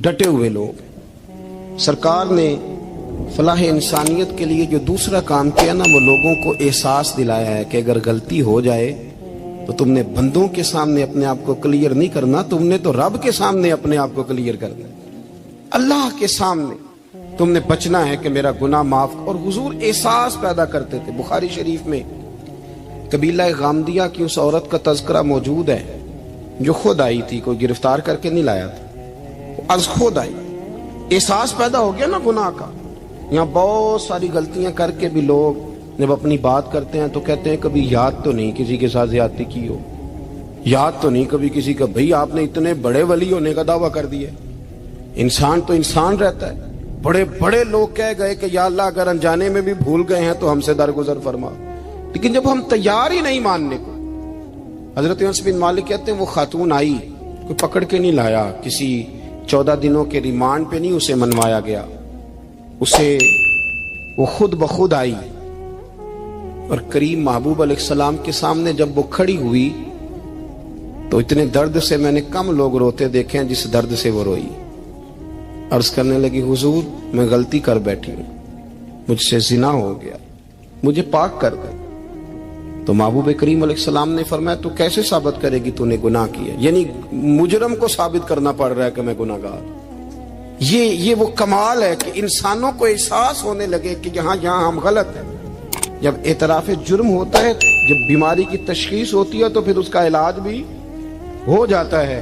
डटे हुए लोग। सरकार ने फलाह इंसानियत के लिए जो दूसरा काम किया ना, वो लोगों को एहसास दिलाया है कि अगर गलती हो जाए तो तुमने बंदों के सामने अपने आप को क्लियर नहीं करना, तुमने तो रब के सामने अपने आप को क्लियर करना, अल्लाह के सामने तुमने बचना है कि मेरा गुनाह माफ। और हुजूर एहसास पैदा करते थे। बुखारी शरीफ में कबीला गामदिया की उस औरत का तज़किरा मौजूद है जो खुद आई थी, कोई गिरफ्तार करके नहीं लाया था, आज खुद आई। एहसास पैदा हो गया ना गुनाह का। यहाँ बहुत सारी गलतियां करके भी लोग जब अपनी बात करते हैं तो कहते हैं कभी याद तो नहीं किसी के साथ ज्यादती की हो, याद तो नहीं कभी किसी का, भाई आपने इतने बड़े वली होने का दावा कर दिया। इंसान तो इंसान रहता है। बड़े बड़े लोग कह गए कि या अल्लाह अगर अनजाने में भी भूल गए हैं तो हमसे दरगुजर फरमा, लेकिन जब हम तैयार ही नहीं मानने को। हजरत अनस बिन मालिक कहते हैं वो खातून आई, कोई पकड़ के नहीं लाया, किसी 14 दिनों के रिमांड पे नहीं उसे मनवाया गया, उसे वो खुद बखुद आई और करीम महबूब अलैहिस्सलाम के सामने जब वो खड़ी हुई तो इतने दर्द से मैंने कम लोग रोते देखे हैं जिस दर्द से वो रोई। अर्ज करने लगी हुजूर मैं गलती कर बैठी हूं, मुझसे जिना हो गया, मुझे पाक कर दे। तो महबूब करीम अलैहिस्सलाम ने फरमाया तू कैसे साबित करेगी तूने गुनाह किया, यानी मुजरम को साबित करना पड़ रहा है कि मैं गुनाहगार। ये वो कमाल है कि इंसानों को एहसास होने लगे कि यहाँ हम गलत हैं। जब एतराफ़ जुर्म होता है, जब बीमारी की तशखीस होती है तो फिर उसका इलाज भी हो जाता है।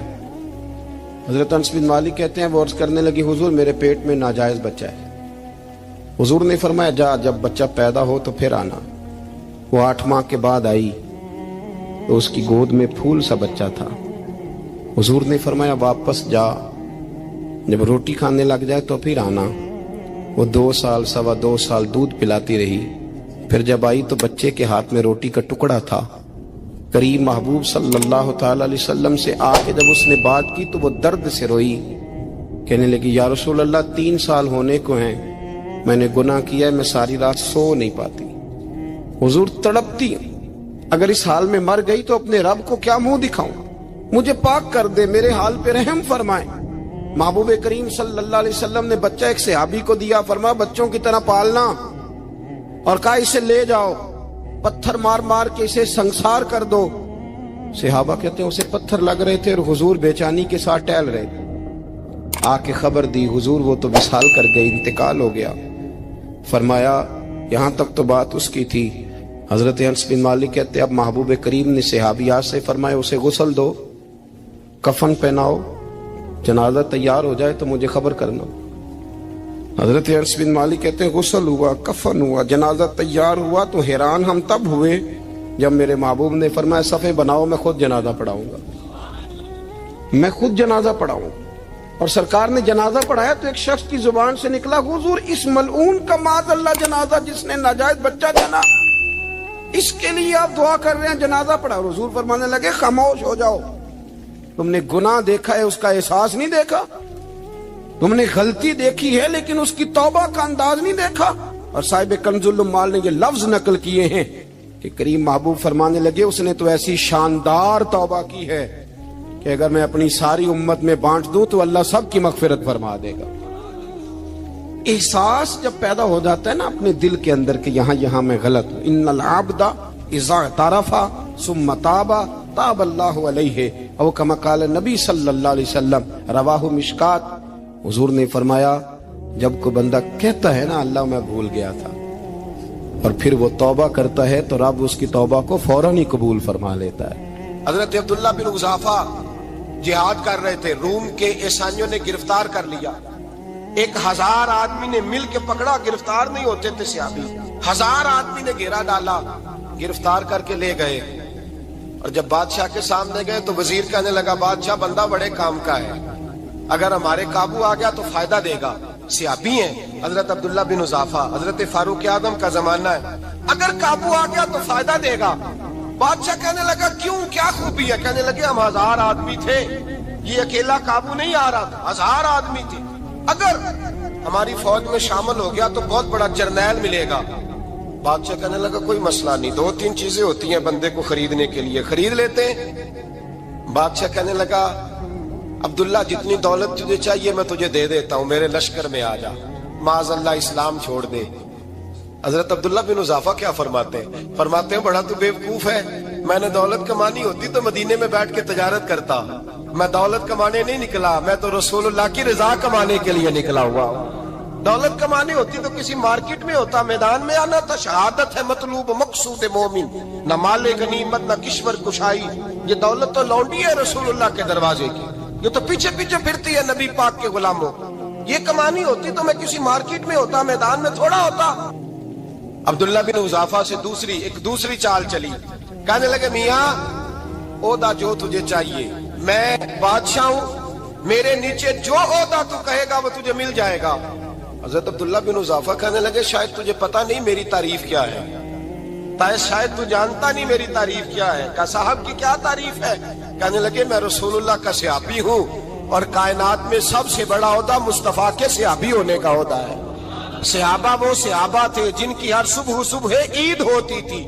हजरत अनस बिन मालिक कहते हैं वो अर्ज करने लगी हुजूर मेरे पेट में नाजायज बच्चा है। हुजूर ने फरमाया जा जब बच्चा पैदा हो तो फिर आना। वो 8 माह के बाद आई तो उसकी गोद में फूल सा बच्चा था। हुजूर ने फरमाया वापस जा, जब रोटी खाने लग जाए तो फिर आना। वो 2 साल 2.25 साल दूध पिलाती रही, फिर जब आई तो बच्चे के हाथ में रोटी का टुकड़ा था। करीम महबूब सल्लल्लाहु तआला अलैहि वसल्लम से आके जब उसने बात की तो वो दर्द से रोई, कहने लगी या रसूल अल्लाह 3 साल होने को हैं, मैंने गुनाह किया है, मैं सारी रात सो नहीं पाती। हुजूर तड़पती, अगर इस हाल में मर गई तो अपने रब को क्या मुंह दिखाऊं, मुझे पाक कर दे, मेरे हाल पे रहम फरमाए। महबूब करीम सल्लल्लाहु अलैहि वसल्लम ने बच्चा एक सहाबी को दिया, फरमाया बच्चों की तरह पालना, और कहा इसे ले जाओ, पत्थर मार मार के इसे संसार कर दो। सहाबा कहते हैं उसे पत्थर लग रहे थे और हुजूर बेचैनी के साथ टहल रहे थे। आके खबर दी हुजूर वो तो विसाल कर गई, इंतकाल हो गया। फरमाया यहां तक तो बात उसकी थी। हजरत अनस बिन मालिक कहते अब महबूब करीम ने सहाबियात से फरमाया उसे गुस्ल दो, कफन पहनाओ, जनाजा तैयार हो जाए तो मुझे खबर करना। हजरत अनस बिन मालिक कहते हैं गुस्ल हुआ, कफन हुआ, जनाजा तैयार हुआ तो हैरान हम तब हुए जब मेरे महबूब ने फरमाया सफ़े बनाओ, मैं खुद जनाजा पढ़ाऊंगा, मैं खुद जनाजा पढ़ाऊंगा। और सरकार ने जनाजा पढ़ाया तो एक शख्स की जुबान से निकला हुजूर इस मलऊन का माज़अल्लाह जनाजा जिसने नाजायज बच्चा जना, इसके लिए आप दुआ कर रहे हैं, जनाजा पढ़ा। हुजूर फरमाने लगे खामोश हो जाओ, तुमने गुनाह देखा है उसका एहसास नहीं देखा, तुमने गलती देखी है लेकिन उसकी तौबा का अंदाज नहीं देखा। और साहिब कंजुल उम्माल ने ये लफ्ज नकल किए हैं कि करीम महबूब फरमाने लगे उसने तो ऐसी शानदार तौबा की है कि अगर मैं अपनी सारी उम्मत में बांट दूं तो अल्लाह सबकी मगफिरत फरमा देगा। एहसास जब पैदा हो जाता है ना अपने दिल के अंदर कि यहाँ मैं गलत हूं। इन्नल आब्दा इज़ा तारफा सुम्मा ताबा ताबल्लाहु अलैहि औ कमा क़ाल नबी सल्लल्लाहु अलैहि वसल्लम रवाहु मिशकात। हुजूर ने फरमाया जब कोई बंदा कहता है ना अल्लाह मैं भूल गया था, और फिर वो तौबा करता है तो रब उसकी तौबा को फौरन ही कबूल फरमा लेता है। हजरत अब्दुल्ला बिन उज़ाफा जिहाद कर रहे थे, रूम के ईसाइयों ने गिरफ्तार कर लिया। 1000 आदमी ने मिल के पकड़ा, गिरफ्तार नहीं होते थे सहाबी। 1000 आदमी ने घेरा डाला, गिरफ्तार करके ले गए। और जब बादशाह के सामने गए तो वजीर कहने लगा बादशाह बंदा बड़े काम का है, अगर हमारे काबू आ गया तो फायदा देगा। सहाबी हैं हजरत अब्दुल्ला बिन उज़ाफा, हजरत फारूक आदम का जमाना है, अगर काबू आ गया तो फायदा देगा। बादशाह कहने लगा क्यों, क्या खूबी है? कहने लगे हम 1000 आदमी थे, ये अकेला काबू नहीं आ रहा था, 1000 आदमी थे, अगर हमारी फौज में शामिल हो गया तो बहुत बड़ा जर्नैल मिलेगा। बादशाह कहने लगा कोई मसला नहीं, 2-3 चीजें होती हैं बंदे को खरीदने के लिए, खरीद लेते हैं। बादशाह कहने लगा अब्दुल्ला जितनी दौलत तुझे चाहिए मैं तुझे दे देता हूं, मेरे लश्कर में आ जा, माज़अल्लाह इस्लाम छोड़ दे। हजरत अब्दुल्ला बिन हुज़ाफा क्या फरमाते हैं? फरमाते हैं बड़ा तू बेवकूफ है, मैंने दौलत कमानी होती तो मदीने में बैठ के तजारत करता, मैं दौलत कमाने नहीं निकला, मैं तो रसूलुल्लाह की रजा कमाने के लिए निकला हुआ हूं। दौलत कमानी होती तो किसी मार्केट में होता, मैदान में आना था। शहादत है मतलूब मकसूद मोमिन, न माले गनीमत न किश्वर कुशाई। ये दौलत तो लौंडी है रसूलुल्लाह के दरवाजे की, ये तो पीछे पीछे फिरती है नबी पाक के गुलामों। ये कमानी होती तो मैं किसी मार्केट में होता, मैदान में थोड़ा होता। अब्दुल्ला बिन हुज़ाफा से दूसरी चाल चली। कहने लगे मियाँ ओदा जो तुझे चाहिए, मैं बादशाह हूं, मेरे नीचे जो ओदा तू कहेगा वो तुझे मिल जाएगा। हजरत अब्दुल्ला बिन हुज़ाफा कहने लगे शायद तुझे पता नहीं मेरी तारीफ क्या है, शायद तू जानता नहीं मेरी तारीफ क्या है। कहा साहब की क्या तारीफ है? कहने लगे मैं रसूलुल्लाह का सहाबी हूँ और कायनात में सबसे बड़ा ओदा मुस्तफा के सहाबी होने का ओदा है। सहाबा वो सहाबा थे जिनकी हर सुबह सुबह ईद होती थी,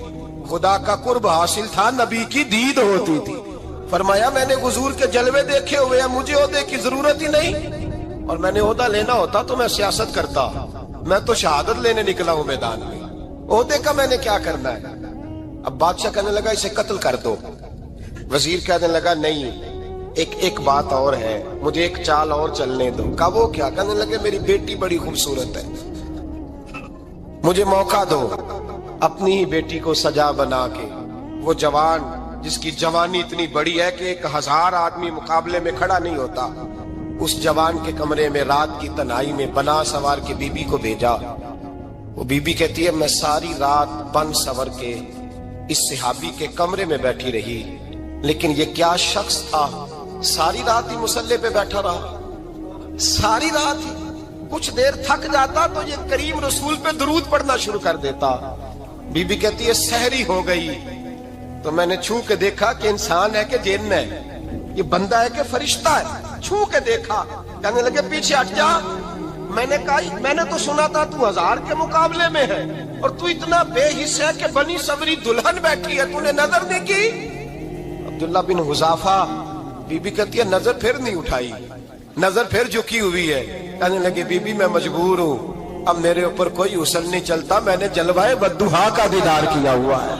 खुदा का कुर्ब हासिल था, नबी की दीद होती थी। फरमाया मैंने हुजूर के जलवे देखे हुए हैं, मुझे ओहदे की जरूरत ही नहीं, और मैंने ओहदा लेना होता तो मैं सियासत करता, मैं तो शहादत लेने निकला हूं मैदान में, ओहदे का मैंने क्या करना है। अब बादशाह कहने लगा इसे कत्ल कर दो। वजीर कहने लगा नहीं, एक बात और है, मुझे एक चाल और चलने दो। कहा वो क्या? कहने लगे मेरी बेटी बड़ी खूबसूरत है, मुझे मौका दो अपनी ही बेटी को सजा बना के। वो जवान जिसकी जवानी इतनी बड़ी है कि 1000 आदमी मुकाबले में खड़ा नहीं होता, उस जवान के कमरे में रात की तन्हाई में बना सवार के बीबी को भेजा। वो बीबी कहती है मैं सारी रात बन सवर के इस सहाबी के कमरे में बैठी रही, लेकिन ये क्या शख्स था, सारी रात ही मुसल्ले पे बैठा रहा, सारी रात ही। कुछ देर थक जाता तो ये करीम रसूल पे दरूद पढ़ना शुरू कर देता। बीबी कहती है सहरी हो गई तो मैंने छू के देखा कि इंसान है कि जिन्न है, ये बंदा है कि फरिश्ता है, छू के देखा। कहने लगे पीछे हट जा। मैंने कहा मैंने तो सुना था तू 1000 के मुकाबले में है और तू इतना बेहिस है कि बनी सबरी दुल्हन बैठी है, तूने नजर नहीं की। अब्दुल्ला बिन हुज़ाफा, बीबी कहती है नजर फिर नहीं उठाई, नजर फिर झुकी हुई है। कहने लगे बीबी मैं मजबूर हूँ, अब मेरे ऊपर कोई हुस्न नहीं चलता, मैंने जलवाए बद्दुहा का दीदार किया हुआ है,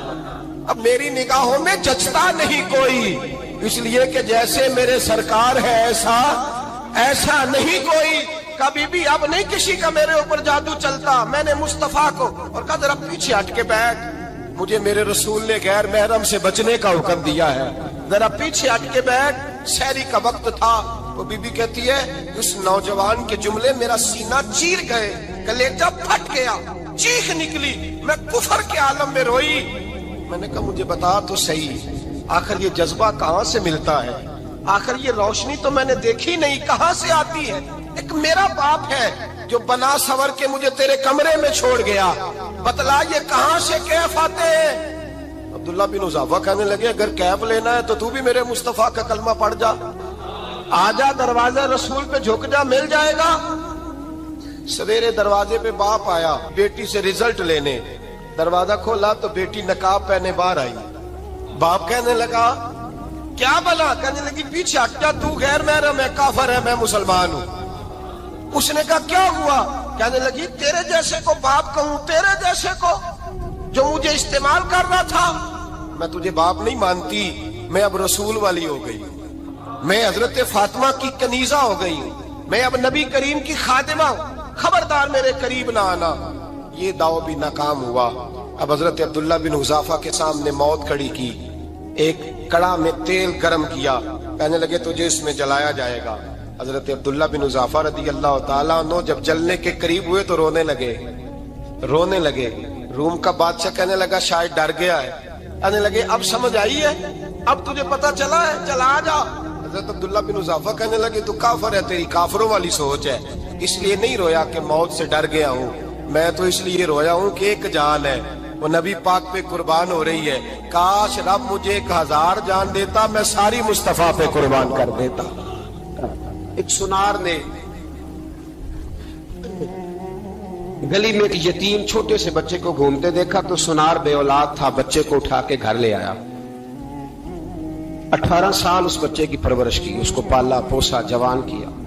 अब मेरी निगाहों में जचता नहीं कोई, इसलिए कि जैसे मेरे सरकार है ऐसा नहीं कोई। कभी भी अब नहीं किसी का मेरे ऊपर जादू चलता, मैंने मुस्तफा को। और कहा जरा पीछे हट के बैठ, मुझे मेरे रसूल ने गैर महरम से बचने का हुक्म दिया है, जरा पीछे हट के बैठ। सहरी का वक्त था। वो बीबी कहती है उस नौजवान के जुमले मेरा सीना चीर गए, कलेजा फट गया, चीख निकली, मैं कुफर के आलम में रोई। मैंने कहा मुझे बता तो सही, आखिर ये जज्बा कहाँ से मिलता है, आखिर ये रोशनी तो मैंने देखी नहीं, कहाँ से आती है। एक मेरा बाप है जो बना सवर के मुझे तेरे कमरे में छोड़ गया, बतला ये कहाँ से कैफ आते हैं। अब्दुल्ला बिन हुज़ाफा कहने लगे अगर कैफ लेना है तो तू भी मेरे मुस्तफा का कलमा पढ़ जा, आजा दरवाजे रसूल पे झुक जा, मिल जाएगा। सवेरे दरवाजे पे बाप आया बेटी से रिजल्ट लेने, दरवाजा खोला तो बेटी नकाब पहने बाहर आई। बाप कहने लगा क्या भला? कहने लगी पीछे हट जा, तू गैर महरम है, काफिर है, मैं मुसलमान हूँ। उसने कहा क्या हुआ? कहने लगी तेरे जैसे को बाप कहूं, तेरे जैसे को जो मुझे इस्तेमाल कर रहा था, मैं तुझे बाप नहीं मानती, मैं अब रसूल वाली हो गई, मैं हजरत फातिमा की कनीजा हो गई हूं, मैं अब नबी करीम की खादिमा हूं, खबरदार मेरे करीब ना आना। ये दाव भी नाकाम हुआ। अब हजरत अब्दुल्ला बिन हुज़ाफा के सामने मौत खड़ी की, एक कड़ा में तेल गर्म किया, कहने लगे तुझे इसमें जलाया जाएगा। हजरत अब्दुल्ला बिन हुज़ाफा रज़ी अल्लाह ताला अन्हु जब जलने के करीब हुए तो रोने लगे। रूम का बादशाह कहने लगा शायद डर गया है। कहने लगे अब समझ आई है, अब तुझे पता चला है, चला आ जा। हजरत अब्दुल्ला बिन हुज़ाफा कहने लगे तू काफिर है, तेरी काफिरों वाली सोच है, इसलिए नहीं रोया कि मौत से डर गया हूँ, मैं तो इसलिए रोया हूँ कि एक जान है वो नबी पाक पे कुर्बान हो रही है, काश रब मुझे 1000 जान देता, मैं सारी मुस्तफा पे कुर्बान कर देता। एक सुनार ने गली में एक यतीम छोटे से बच्चे को घूमते देखा तो सुनार बे औलाद था, बच्चे को उठा के घर ले आया। 18 साल उस बच्चे की परवरिश की, उसको पाला पोसा जवान किया।